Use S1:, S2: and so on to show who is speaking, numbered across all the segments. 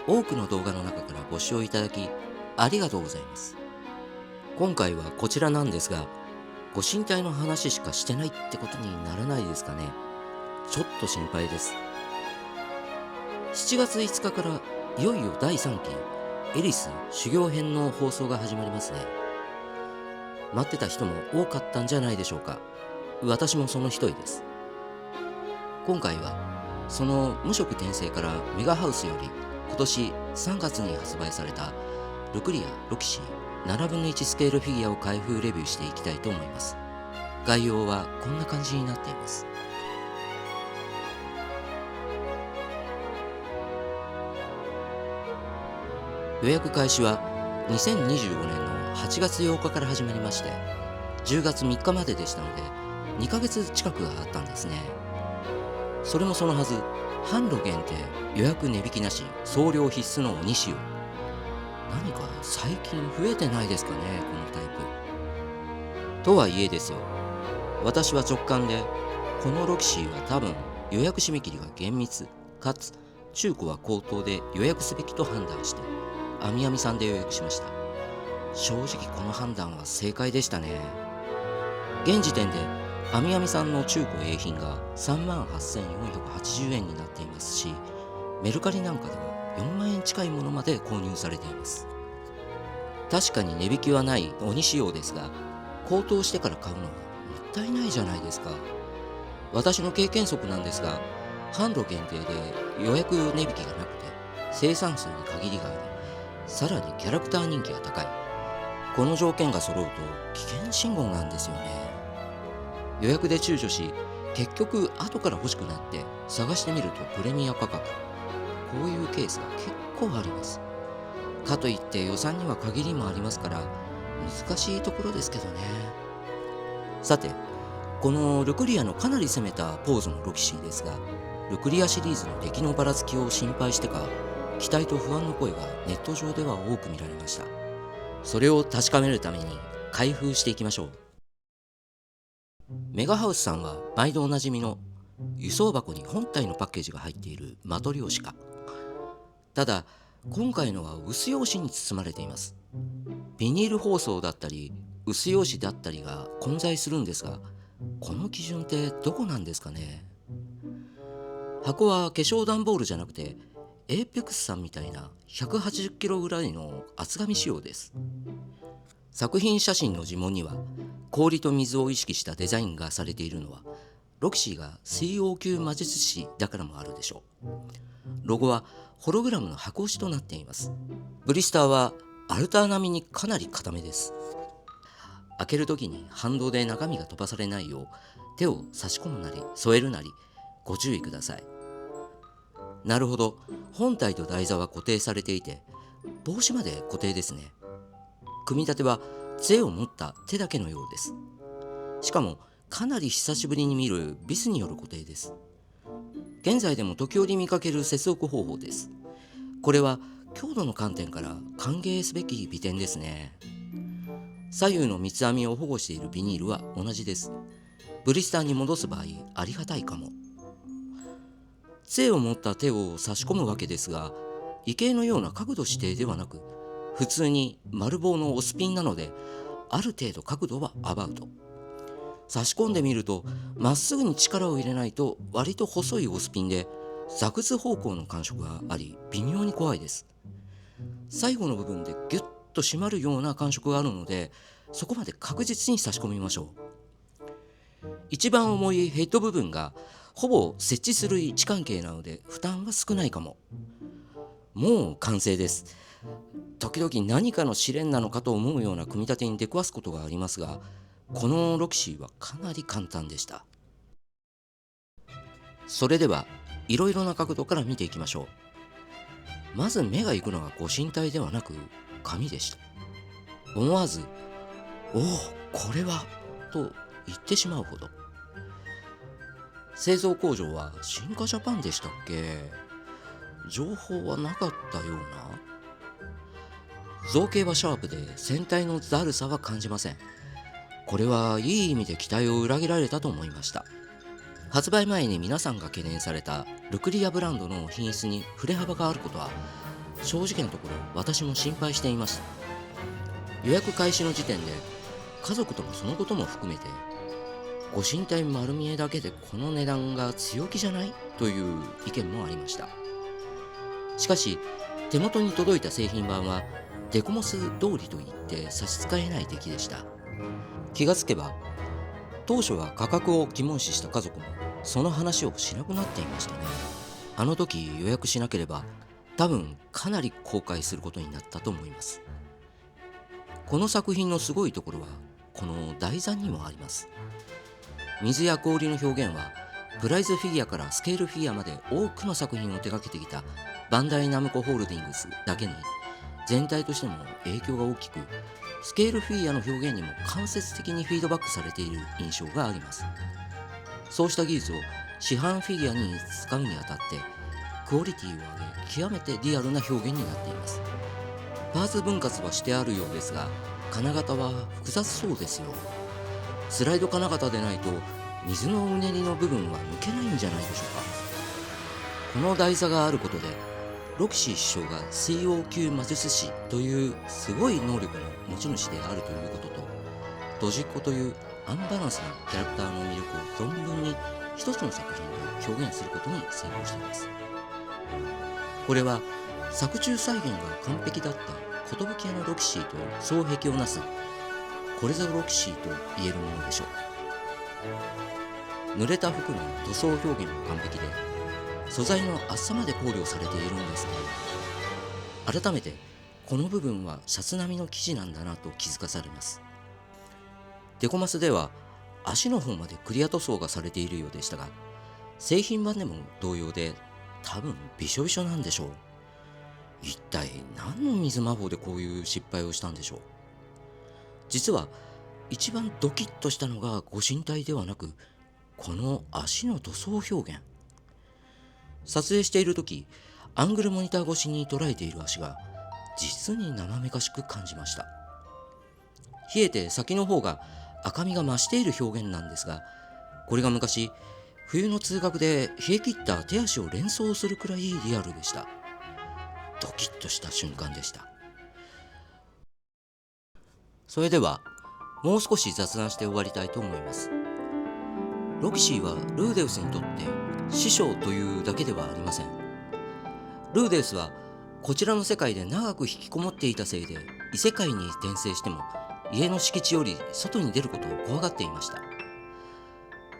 S1: 多くの動画の中からご視聴いただきありがとうございます。今回はこちらなんですが、ご神体の話しかしてないってことにならないですかね。ちょっと心配です。7月5日からいよいよ第3期エリス修行編の放送が始まりますね。待ってた人も多かったんじゃないでしょうか。私もその一人です。今回はその無色転生からメガハウスより今年3月に発売されたルクリア・ロキシー7分の1スケールフィギュアを開封レビューしていきたいと思います。概要はこんな感じになっています。予約開始は2025年の8月8日から始まりまして、10月3日まででしたので2ヶ月近くがあったんですね。それもそのはず、販路限定予約値引きなし送料必須の鬼仕様。何か最近増えてないですかね、このタイプ。とはいえですよ、私は直感でこのロキシーは多分予約締め切りが厳密かつ中古は高騰で予約すべきと判断してアミアミさんで予約しました。正直この判断は正解でしたね。現時点でアミアミさんの中古 A 品が38,480円になっていますし、メルカリなんかでは4万円近いものまで購入されています。確かに値引きはない鬼仕様ですが、高騰してから買うのはもったいないじゃないですか。私の経験則なんですが、販路限定で予約値引きがなくて生産数に限りがあり、さらにキャラクター人気が高い、この条件が揃うと危険信号なんですよね。予約で躊躇し、結局後から欲しくなって探してみるとプレミア価格、こういうケースが結構あります。かといって予算には限りもありますから難しいところですけどね。さて、このルクリアのかなり攻めたポーズのロキシーですが、ルクリアシリーズの出来のばらつきを心配してか、期待と不安の声がネット上では多く見られました。それを確かめるために開封していきましょう。メガハウスさんは毎度おなじみの輸送箱に本体のパッケージが入っているマトリョーシカ。ただ今回のは薄用紙に包まれています。ビニール包装だったり薄用紙だったりが混在するんですが、この基準ってどこなんですかね。箱は化粧段ボールじゃなくてエーペックスさんみたいな180キロぐらいの厚紙仕様です。作品写真の呪文には氷と水を意識したデザインがされているのはロキシーが水王級魔術師だからもあるでしょう。ロゴはホログラムの箱押しとなっています。ブリスターはアルター並みにかなり固めです。開けるときに反動で中身が飛ばされないよう手を差し込むなり添えるなりご注意ください。なるほど、本体と台座は固定されていて帽子まで固定ですね。組み立ては杖を持った手だけのようです。しかもかなり久しぶりに見るビスによる固定です。現在でも時折見かける接続方法です。これは強度の観点から歓迎すべき美点ですね。左右の三つ編みを保護しているビニールは同じです。ブリスターに戻す場合ありがたいかも。杖を持った手を差し込むわけですが、異形のような角度指定ではなく普通に丸棒のオスピンなので、ある程度角度はアバウト。差し込んでみるとまっすぐに力を入れないと割と細いオスピンで座屈方向の感触があり微妙に怖いです。最後の部分でギュッと締まるような感触があるので、そこまで確実に差し込みましょう。一番重いヘッド部分がほぼ設置する位置関係なので負担は少ないかも。もう完成です。時々何かの試練なのかと思うような組み立てに出くわすことがありますが、このロキシーはかなり簡単でした。それではいろいろな角度から見ていきましょう。まず目が行くのがご神体ではなく紙でした。思わず「おお、これは」と言ってしまうほど。製造工場は新華ジャパンでしたっけ。情報はなかったような。造形はシャープで船体のだるさは感じません。これはいい意味で期待を裏切られたと思いました。発売前に皆さんが懸念されたルクリアブランドの品質に振れ幅があることは正直なところ私も心配していました。予約開始の時点で家族ともそのことも含めて、ご神体丸見えだけでこの値段が強気じゃないという意見もありました。しかし手元に届いた製品版はデコモス通りと言って差し支えない出来でした。気がつけば当初は価格を疑問視した家族もその話をしなくなっていましたね。あの時予約しなければ多分かなり後悔することになったと思います。この作品のすごいところはこの台座にもあります。水や氷の表現はプライズフィギュアからスケールフィギュアまで多くの作品を手掛けてきたバンダイナムコホールディングスだけに全体としても影響が大きく、スケールフィギュアの表現にも間接的にフィードバックされている印象があります。そうした技術を市販フィギュアに使うにあたってクオリティを上げ、極めてリアルな表現になっています。パーツ分割はしてあるようですが、金型は複雑そうですよ。スライド金型でないと水のうねりの部分は抜けないんじゃないでしょうか。この台座があることでロキシー首相が水王級魔術師というすごい能力の持ち主であるということと、ドジっ子というアンバランスなキャラクターの魅力を存分に一つの作品で表現することに成功しています。これは作中再現が完璧だった寿屋のロキシーと双璧をなすこれぞロキシーと言えるものでしょう。濡れた服の塗装表現も完璧で、素材の厚さまで考慮されているんですね。改めてこの部分はシャツ並みの生地なんだなと気づかされます。デコマスでは足の方までクリア塗装がされているようでしたが、製品版でも同様で多分びしょびしょなんでしょう。一体何の水魔法でこういう失敗をしたんでしょう。実は一番ドキッとしたのがご神体ではなく、この足の塗装表現。撮影している時、アングルモニター越しに捉えている足が実に生めかしく感じました。冷えて先の方が赤みが増している表現なんですが、これが昔冬の通学で冷え切った手足を連想するくらいリアルでした。ドキッとした瞬間でした。それではもう少し雑談して終わりたいと思います。ロキシーはルーデウスにとって師匠というだけではありません。ルーデウスはこちらの世界で長く引きこもっていたせいで、異世界に転生しても家の敷地より外に出ることを怖がっていました。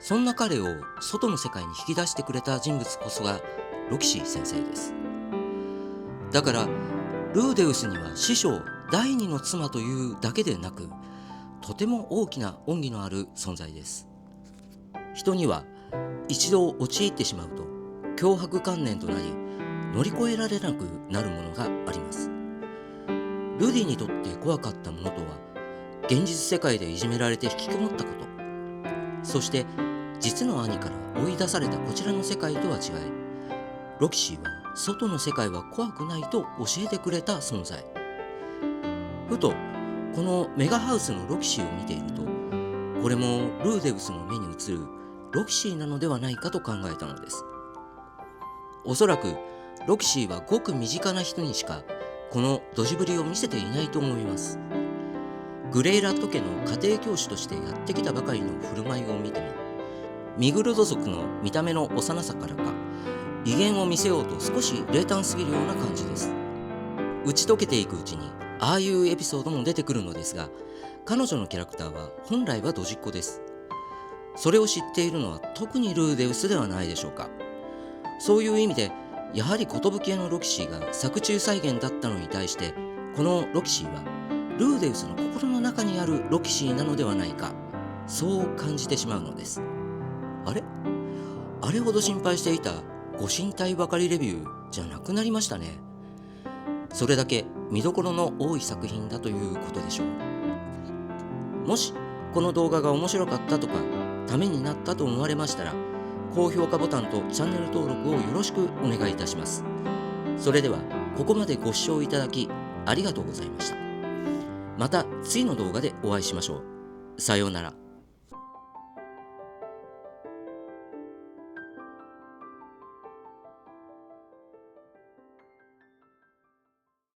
S1: そんな彼を外の世界に引き出してくれた人物こそがロキシー先生です。だからルーデウスには師匠第二の妻というだけでなく、とても大きな恩義のある存在です。人には一度陥ってしまうと強迫観念となり、乗り越えられなくなるものがあります。ルディにとって怖かったものとは、現実世界でいじめられて引きこもったこと、そして実の兄から追い出されたこちらの世界とは違い、ロキシーは外の世界は怖くないと教えてくれた存在。ふとこのメガハウスのロキシーを見ていると、これもルーデウスの目に映るロキシーなのではないかと考えたのです。おそらくロキシーはごく身近な人にしかこのドジぶりを見せていないと思います。グレイラット家の家庭教師としてやってきたばかりの振る舞いを見ても、ミグルド族の見た目の幼さからか威厳を見せようと少し冷淡すぎるような感じです。打ち解けていくうちにああいうエピソードも出てくるのですが、彼女のキャラクターは本来はドジっ子です。それを知っているのは特にルーデウスではないでしょうか。そういう意味でやはり寿屋のロキシーが作中再現だったのに対して、このロキシーはルーデウスの心の中にあるロキシーなのではないか、そう感じてしまうのです。あれほど心配していたご神体ばかりレビューじゃなくなりましたね。それだけ見どころの多い作品だということでしょう。もしこの動画が面白かったとかためになったと思われましたら、高評価ボタンとチャンネル登録をよろしくお願いいたします。それではここまでご視聴いただきありがとうございました。また次の動画でお会いしましょう。さようなら。